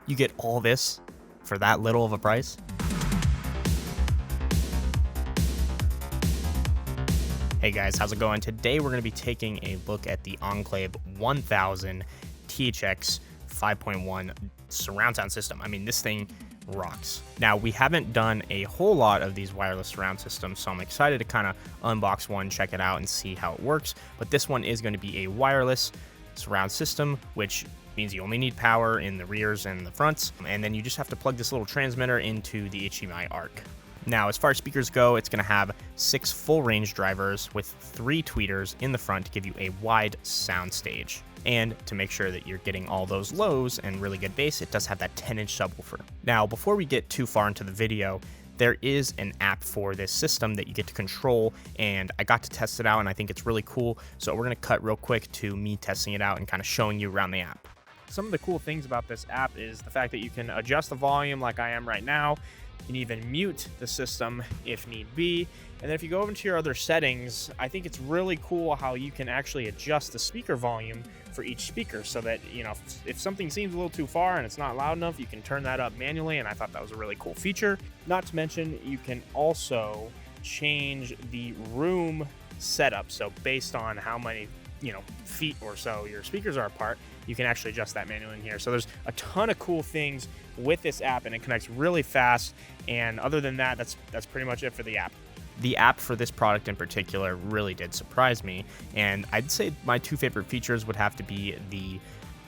You get all this for that little of a price? Hey guys, how's it going? Today we're going to be taking a look at the Enclave 1000-THX 5.1 surround sound system. I mean, this thing rocks. Now, we haven't done a whole lot of these wireless surround systems, so I'm excited to kind of unbox one, check it out, and see how it works. But this one is going to be a wireless surround system, which means you only need power in the rears and the fronts, and then you just have to plug this little transmitter into the HDMI ARC. Now, as far as speakers go, it's going to have 6 full range drivers with 3 tweeters in the front to give you a wide sound stage. And to make sure that you're getting all those lows and really good bass, it does have that 10-inch subwoofer. Now, before we get too far into the video, there is an app for this system that you get to control, and I got to test it out, and I think it's really cool. So we're going to cut real quick to me testing it out and kind of showing you around the app. Some of the cool things about this app is the fact that you can adjust the volume like I am right now. You can even mute the system if need be. And then if you go over to your other settings, I think it's really cool how you can actually adjust the speaker volume for each speaker so that, you know, if something seems a little too far and it's not loud enough, you can turn that up manually, and I thought that was a really cool feature. Not to mention, you can also change the room setup. So based on how many, feet or so your speakers are apart, you can actually adjust that manually in here. So there's a ton of cool things with this app, and it connects really fast. And other than that, that's pretty much it for the app. The app for this product in particular really did surprise me, and I'd say my 2 favorite features would have to be the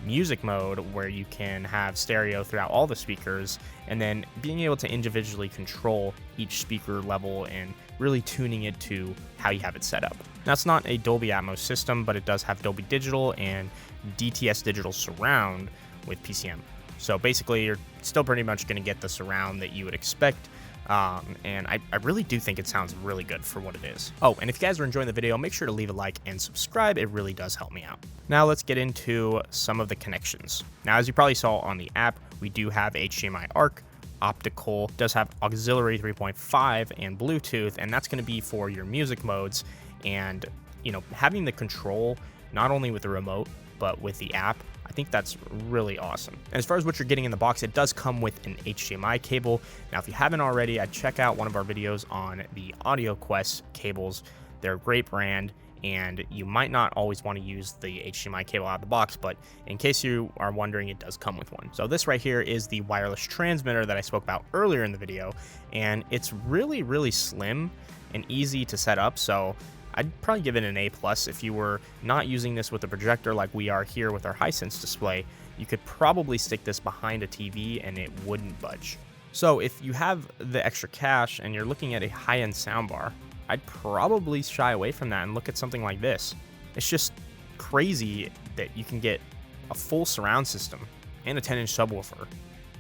music mode, where you can have stereo throughout all the speakers, and then being able to individually control each speaker level and really tuning it to how you have it set up. Now, it's not a Dolby Atmos system, but it does have Dolby Digital and DTS Digital Surround with PCM. So basically, you're still pretty much going to get the surround that you would expect. And I really do think it sounds really good for what it is. Oh, and if you guys are enjoying the video, make sure to leave a like and subscribe. It really does help me out. Now let's get into some of the connections. Now, as you probably saw on the app, we do have HDMI ARC, optical, does have auxiliary 3.5 and Bluetooth, and that's going to be for your music modes. And, having the control, not only with the remote, but with the app, I think that's really awesome. And as far as what you're getting in the box, it does come with an HDMI cable. Now, if you haven't already, I'd check out one of our videos on the Audio Quest cables. They're a great brand, and you might not always want to use the HDMI cable out of the box, but in case you are wondering, it does come with one. So this right here is the wireless transmitter that I spoke about earlier in the video, and it's really, really slim and easy to set up. So I'd probably give it an A+. If you were not using this with a projector like we are here with our Hisense display, you could probably stick this behind a TV and it wouldn't budge. So if you have the extra cash and you're looking at a high-end soundbar, I'd probably shy away from that and look at something like this. It's just crazy that you can get a full surround system and a 10-inch subwoofer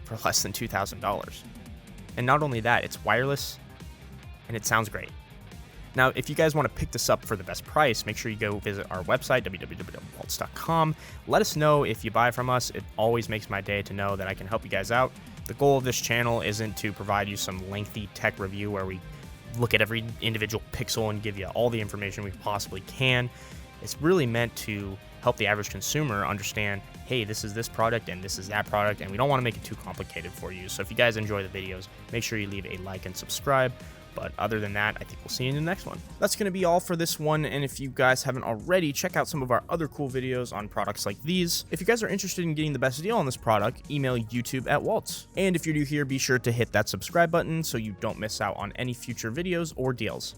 for less than $2,000. And not only that, it's wireless and it sounds great. Now, if you guys want to pick this up for the best price, make sure you go visit our website, www.waltz.com. Let us know if you buy from us. It always makes my day to know that I can help you guys out. The goal of this channel isn't to provide you some lengthy tech review where we look at every individual pixel and give you all the information we possibly can. It's really meant to help the average consumer understand, hey, this is this product and this is that product, and we don't want to make it too complicated for you. So if you guys enjoy the videos, make sure you leave a like and subscribe. But other than that, I think we'll see you in the next one. That's going to be all for this one, and if you guys haven't already, check out some of our other cool videos on products like these. If you guys are interested in getting the best deal on this product, email YouTube@Waltz. And if you're new here, be sure to hit that subscribe button so you don't miss out on any future videos or deals.